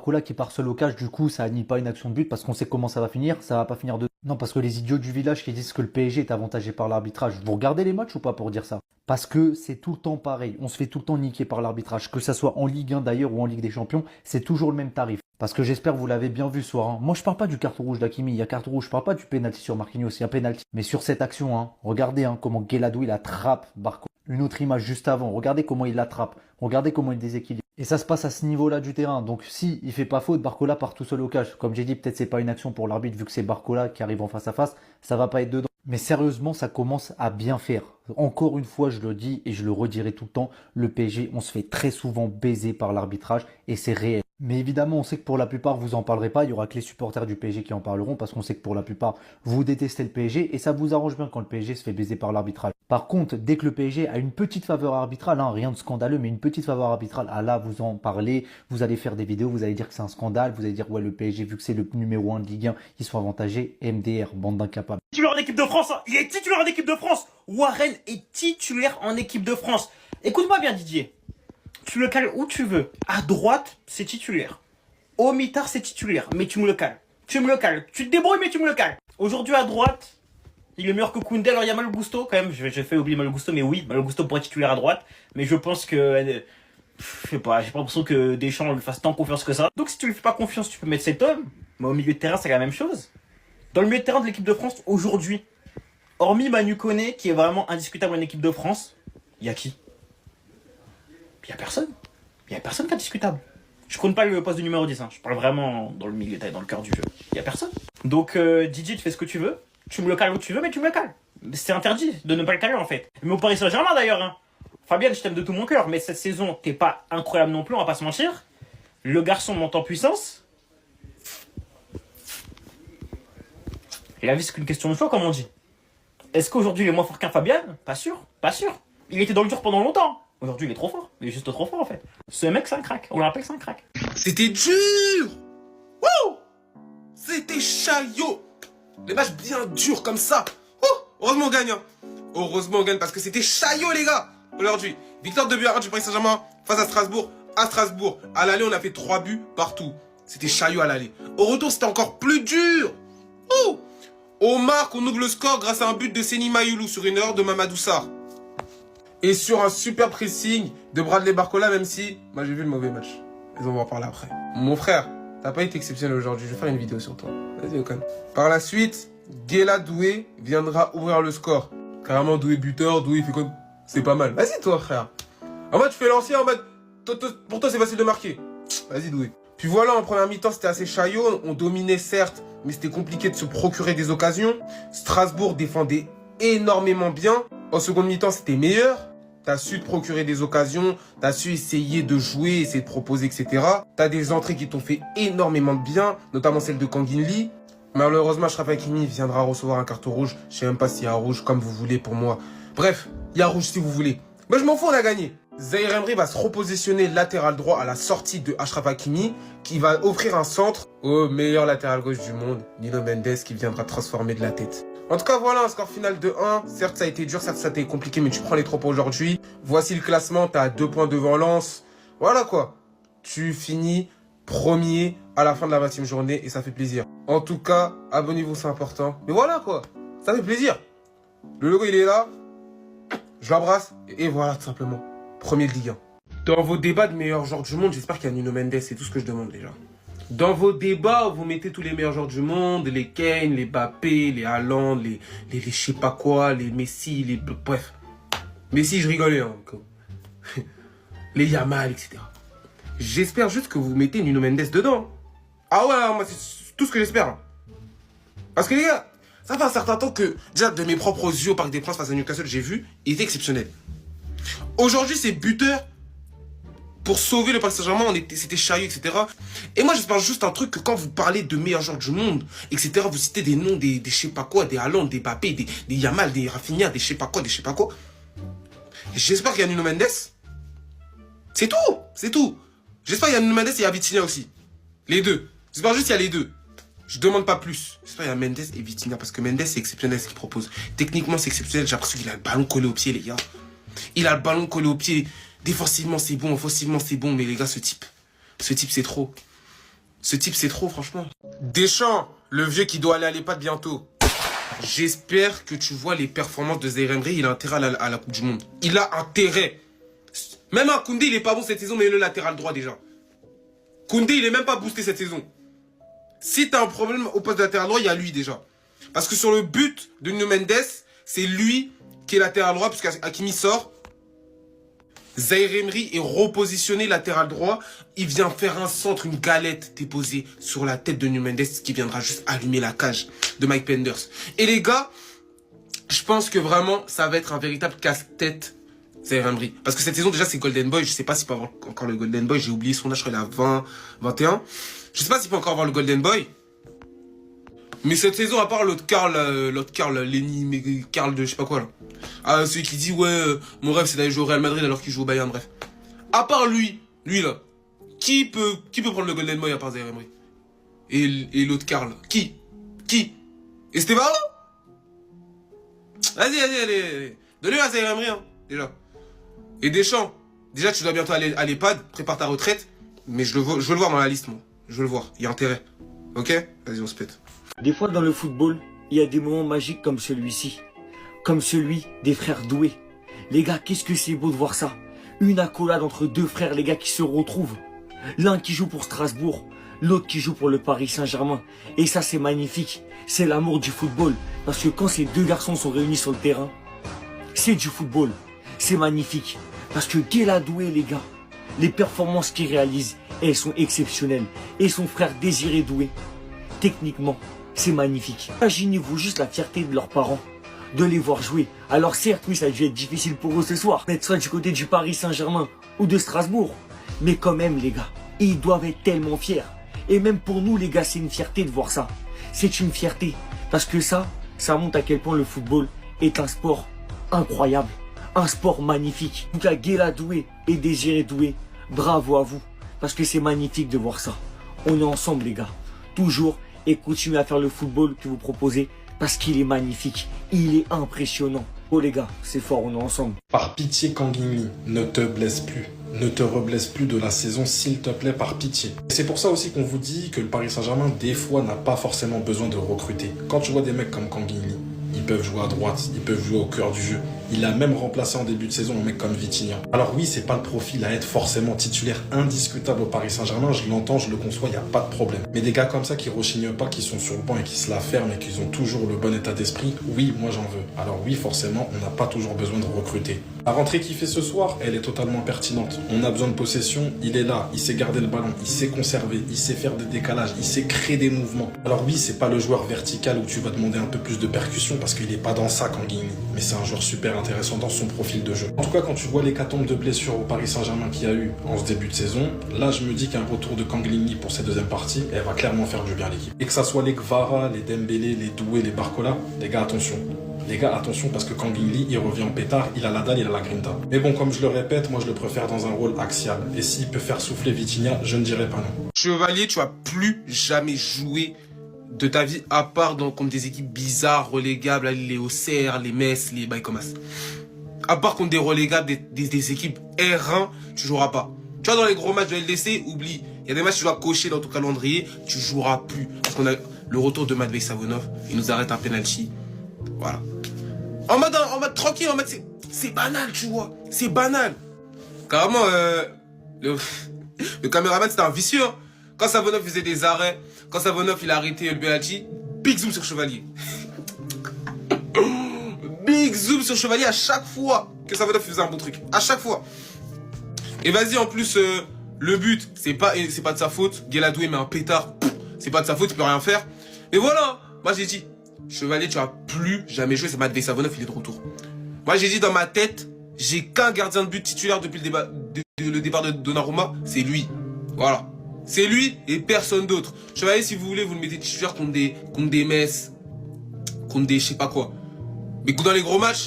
Barcola qui part seul au cage, du coup, ça annule pas une action de but parce qu'on sait comment ça va finir. Ça va pas finir de. Non, parce que les idiots du village qui disent que le PSG est avantagé par l'arbitrage, vous regardez les matchs ou pas pour dire ça? Parce que c'est tout le temps pareil. On se fait tout le temps niquer par l'arbitrage. Que ça soit en Ligue 1 d'ailleurs ou en Ligue des Champions, c'est toujours le même tarif. Parce que j'espère que vous l'avez bien vu ce soir. Hein. Moi, je parle pas du carton rouge d'Hakimi. Il y a carton rouge. Je parle pas du pénalty sur Marquinhos. Il y a pénalty. Mais sur cette action, hein, regardez hein, comment Guelado il attrape Barco. Une autre image juste avant. Regardez comment il l'attrape. Regardez comment il déséquilibre. Et ça se passe à ce niveau-là du terrain. Donc si il fait pas faute, Barcola part tout seul au cage. Comme j'ai dit, peut-être c'est pas une action pour l'arbitre vu que c'est Barcola qui arrive en face à face. Ça va pas être dedans. Mais sérieusement, ça commence à bien faire. Encore une fois, je le dis et je le redirai tout le temps, le PSG, on se fait très souvent baiser par l'arbitrage et c'est réel. Mais évidemment, on sait que pour la plupart, vous en parlerez pas. Il y aura que les supporters du PSG qui en parleront parce qu'on sait que pour la plupart, vous détestez le PSG et ça vous arrange bien quand le PSG se fait baiser par l'arbitrage. Par contre, dès que le PSG a une petite faveur arbitrale, hein, rien de scandaleux, mais une petite faveur arbitrale, ah là, vous en parlez, vous allez faire des vidéos, vous allez dire que c'est un scandale, vous allez dire, ouais, le PSG, vu que c'est le numéro 1 de Ligue 1, ils sont avantagés. MDR, bande d'incapables. Titulaire en équipe de France, hein. Il est titulaire en équipe de France. Warren est titulaire en équipe de France. Écoute-moi bien, Didier. Tu le cales où tu veux. À droite, c'est titulaire. Au mitard, c'est titulaire. Mais tu me le cales. Tu me le cales. Tu te débrouilles, mais tu me le cales. Aujourd'hui, à droite, il est meilleur que Koundé. Alors, il y a Malo Gusto, quand même. J'ai fait oublier Malo Gusto, mais oui, Malo Gusto pourrait être titulaire à droite. Mais je pense que... je sais pas, j'ai pas l'impression que Deschamps lui fasse tant confiance que ça. Donc, si tu lui fais pas confiance, tu peux mettre cet homme. Mais au milieu de terrain, c'est la même chose. Dans le milieu de terrain de l'équipe de France, aujourd'hui, hormis Manu Koné, qui est vraiment indiscutable en équipe de France, il y a qui? Il y a personne. Il y a personne qui est indiscutable. Je compte pas le poste de numéro 10, hein. Je parle vraiment dans le milieu, dans le cœur du jeu. Il y a personne. Donc, Didier, tu fais ce que tu veux. Tu me le cales où tu veux, mais tu me le cales. C'est interdit de ne pas le caler, en fait. Mais au Paris Saint-Germain, d'ailleurs, hein. Fabian, je t'aime de tout mon cœur, mais cette saison, t'es pas incroyable non plus, on va pas se mentir. Le garçon monte en puissance. Et la vie, c'est qu'une question de choix, comme on dit. Est-ce qu'aujourd'hui, il est moins fort qu'un Fabian? Pas sûr, pas sûr. Il était dans le dur pendant longtemps. Aujourd'hui, il est trop fort. Il est juste trop fort, en fait. Ce mec, c'est un crack. On le rappelle, c'est un crack. C'était dur. Wouh. C'était chaillot. Les matchs bien durs comme ça. Oh, heureusement on gagne. Hein. Heureusement on gagne parce que c'était chaillot, les gars. Aujourd'hui, victoire de but à 1 du Paris Saint-Germain face à Strasbourg. À Strasbourg, à l'aller, on a fait 3 buts partout. C'était chaillot à l'aller. Au retour, c'était encore plus dur. Oh. On marque, on ouvre le score grâce à un but de Seny Mayoulou sur une erreur de Mamadou Sarr. Et sur un super pressing de Bradley Barcola, même si, moi j'ai vu le mauvais match. Mais on va en parler après. Mon frère, t'as pas été exceptionnel aujourd'hui, je vais faire une vidéo sur toi. Vas-y, Okan. Par la suite, Guela Doué viendra ouvrir le score. Carrément Doué buteur, Doué fait quoi? C'est pas mal. Vas-y toi, frère. En mode, tu fais l'ancien, en mode, pour toi c'est facile de marquer. Vas-y Doué. Puis voilà, en première mi-temps, c'était assez chaillot. On dominait certes, mais c'était compliqué de se procurer des occasions. Strasbourg défendait énormément bien. En seconde mi-temps, c'était meilleur. T'as su te procurer des occasions, t'as su essayer de jouer, essayer de proposer, etc. T'as des entrées qui t'ont fait énormément de bien, notamment celle de Kangin Lee. Malheureusement, Achraf Hakimi viendra recevoir un carton rouge. Je sais même pas s'il y a un rouge, comme vous voulez pour moi. Bref, il y a rouge si vous voulez. Mais je m'en fous, on a gagné. Zahir Emery va se repositionner latéral droit à la sortie de Achraf Hakimi, qui va offrir un centre au meilleur latéral gauche du monde, Nuno Mendes, qui viendra transformer de la tête. En tout cas, voilà un score final de 1. Certes, ça a été dur, certes, ça a été compliqué, mais tu prends les 3 points aujourd'hui. Voici le classement, t'as 2 points devant Lens. Voilà quoi. Tu finis premier à la fin de la 20e journée et ça fait plaisir. En tout cas, abonnez-vous, c'est important. Mais voilà quoi, ça fait plaisir. Le logo, il est là. Je l'embrasse et voilà, tout simplement. Premier de Ligue 1. Dans vos débats de meilleurs joueurs du monde, j'espère qu'il y a Nuno Mendes, c'est tout ce que je demande déjà. Dans vos débats, vous mettez tous les meilleurs joueurs du monde, les Kane, les Mbappé, les Haaland, les je sais pas quoi, les Messi, les... Bref. Messi, je rigolais, hein. Les Yamal, etc. J'espère juste que vous mettez Nuno Mendes dedans. Ah ouais, moi, c'est tout ce que j'espère. Parce que les gars, ça fait un certain temps que, déjà, de mes propres yeux au Parc des Princes face à Newcastle, j'ai vu, il était exceptionnel. Aujourd'hui, c'est buteur. Pour sauver le Paris Saint-Germain, c'était chaillot, etc. Et moi, j'espère juste un truc que quand vous parlez de meilleurs joueurs du monde, etc., vous citez des noms des je sais pas quoi, des Haaland, des Mbappé, des Yamal, des Rafinha, des je sais pas quoi, des je sais pas quoi. J'espère qu'il y a Nuno Mendes. C'est tout, c'est tout. J'espère qu'il y a Nuno Mendes et il y a Vitinha aussi. Les deux. J'espère juste qu'il y a les deux. Je demande pas plus. J'espère qu'il y a Mendes et Vitinha parce que Mendes, c'est exceptionnel ce qu'il propose. Techniquement, c'est exceptionnel. J'ai l'impression qu'il a le ballon collé au pied, les gars. Il a le ballon collé au pied. Défensivement, c'est bon. Offensivement, c'est bon. Mais les gars, ce type, c'est trop. Ce type, c'est trop, franchement. Deschamps, le vieux qui doit aller à l'EHPAD bientôt. J'espère que tu vois les performances de Zaïre Emery. Il a intérêt à la Coupe du Monde. Il a intérêt. Même un Koundé, il est pas bon cette saison, mais le latéral droit déjà. Koundé, il est même pas boosté cette saison. Si t'as un problème au poste de latéral droit, il y a lui déjà. Parce que sur le but de Nuno Mendes, c'est lui qui est latéral droit, puisque Hakimi sort. Zaïre Emery est repositionné latéral droit. Il vient faire un centre, une galette déposée sur la tête de Nuno Mendes qui viendra juste allumer la cage de Mike Penders. Et les gars, je pense que vraiment, ça va être un véritable casse-tête, Zaïre Emery. Parce que cette saison, déjà, c'est Golden Boy. Je sais pas s'il peut avoir encore le Golden Boy. J'ai oublié son âge, je crois qu'il a 20, 21. Je sais pas s'il peut encore avoir le Golden Boy. Mais cette saison, à part l'autre Karl, Lenny, mais Karl de je sais pas quoi là. Ah, celui qui dit ouais, mon rêve c'est d'aller jouer au Real Madrid alors qu'il joue au Bayern, bref. À part lui là, qui peut prendre le Golden Boy à part Zaïre Emery? Et l'autre Karl, qui? Esteban? Vas-y, allez. Donne-lui à Zaïre Emery, hein, déjà. Et Deschamps, déjà tu dois bientôt aller à l'EHPAD, prépare ta retraite. Mais je veux le voir dans la liste, moi. Je veux le voir, il y a intérêt. Ok? Vas-y, on se pète. Des fois dans le football, il y a des moments magiques comme celui-ci. Comme celui des frères Doué. Les gars, qu'est-ce que c'est beau de voir ça. Une accolade entre deux frères, les gars, qui se retrouvent. L'un qui joue pour Strasbourg, l'autre qui joue pour le Paris Saint-Germain. Et ça, c'est magnifique. C'est l'amour du football. Parce que quand ces deux garçons sont réunis sur le terrain, c'est du football. C'est magnifique. Parce que Guéla Doué, les gars, les performances qu'il réalise, elles sont exceptionnelles. Et son frère Désiré Doué, techniquement, c'est magnifique. Imaginez-vous juste la fierté de leurs parents de les voir jouer. Alors certes, oui, ça a dû être difficile pour eux ce soir, d'être soit du côté du Paris Saint-Germain ou de Strasbourg. Mais quand même, les gars, ils doivent être tellement fiers. Et même pour nous, les gars, c'est une fierté de voir ça. C'est une fierté. Parce que ça montre à quel point le football est un sport incroyable. Un sport magnifique. En tout cas, Guéla Doué et Désiré Doué, bravo à vous. Parce que c'est magnifique de voir ça. On est ensemble, les gars. Toujours. Et continuez à faire le football que vous proposez. Parce qu'il est magnifique. Il est impressionnant. Oh les gars, c'est fort, on est ensemble. Par pitié, Kanguinli, ne te blesse plus. Ne te reblesse plus de la saison, s'il te plaît, par pitié. C'est pour ça aussi qu'on vous dit que le Paris Saint-Germain, des fois, n'a pas forcément besoin de recruter. Quand tu vois des mecs comme Kanguinli, ils peuvent jouer à droite, ils peuvent jouer au cœur du jeu. Il a même remplacé en début de saison un mec comme Vitinha. Alors oui, c'est pas le profil à être forcément titulaire indiscutable au Paris Saint-Germain, je l'entends, je le conçois, il n'y a pas de problème. Mais des gars comme ça qui rechignent pas, qui sont sur le banc et qui se la ferment et qui ont toujours le bon état d'esprit, oui, moi j'en veux. Alors oui, forcément, on n'a pas toujours besoin de recruter. La rentrée qu'il fait ce soir, elle est totalement pertinente. On a besoin de possession, il est là, il sait garder le ballon, il sait conserver, il sait faire des décalages, il sait créer des mouvements. Alors oui, c'est pas le joueur vertical où tu vas demander un peu plus de percussion parce qu'il est pas dans ça, Kanguinli. Mais c'est un joueur super intéressant dans son profil de jeu. En tout cas, quand tu vois l'hécatombe de blessures au Paris Saint-Germain qu'il y a eu en ce début de saison, là je me dis qu'un retour de Kanguinli pour cette deuxième partie, elle va clairement faire du bien à l'équipe. Et que ça soit les Kvara, les Dembélé, les Doué, les Barcola, les gars attention. Les gars, attention parce que Kanguinli, il revient en pétard, il a la dalle, il a la grinta. Mais bon, comme je le répète, moi je le préfère dans un rôle axial. Et s'il peut faire souffler Vitinha, je ne dirais pas non. Chevalier, tu vas plus jamais jouer de ta vie à part contre des équipes bizarres, relégables, les Auxerre, les Metz, les Baïkomas. À part contre des relégables, des équipes R1, tu joueras pas. Tu vois, dans les gros matchs de LDC, oublie. Il y a des matchs que tu dois cocher dans ton calendrier, tu joueras plus. Parce qu'on a le retour de Matvei Savonov, il nous arrête un penalty. Voilà. En mode tranquille, en mode c'est banal, tu vois. C'est banal. Carrément, le caméraman, c'était un vicieux. Hein. Quand Savonov faisait des arrêts, quand Savonov il a arrêté le penalty, big zoom sur Chevalier. Big zoom sur Chevalier à chaque fois que Savonov faisait un bon truc. À chaque fois. Et vas-y, en plus, le but, c'est pas de sa faute. Guéla Doué met un pétard. C'est pas de sa faute, il peut rien faire. Mais voilà, moi j'ai dit, Chevalier, tu vas plus jamais jouer. C'est Matvei Savonov, il est de retour. Moi j'ai dit dans ma tête, j'ai qu'un gardien de but titulaire depuis le départ de Donnarumma, c'est lui. Voilà. C'est lui et personne d'autre. Chevalier, si vous voulez, vous le mettez titulaire contre des Metz, contre des je sais pas quoi. Mais dans les gros matchs,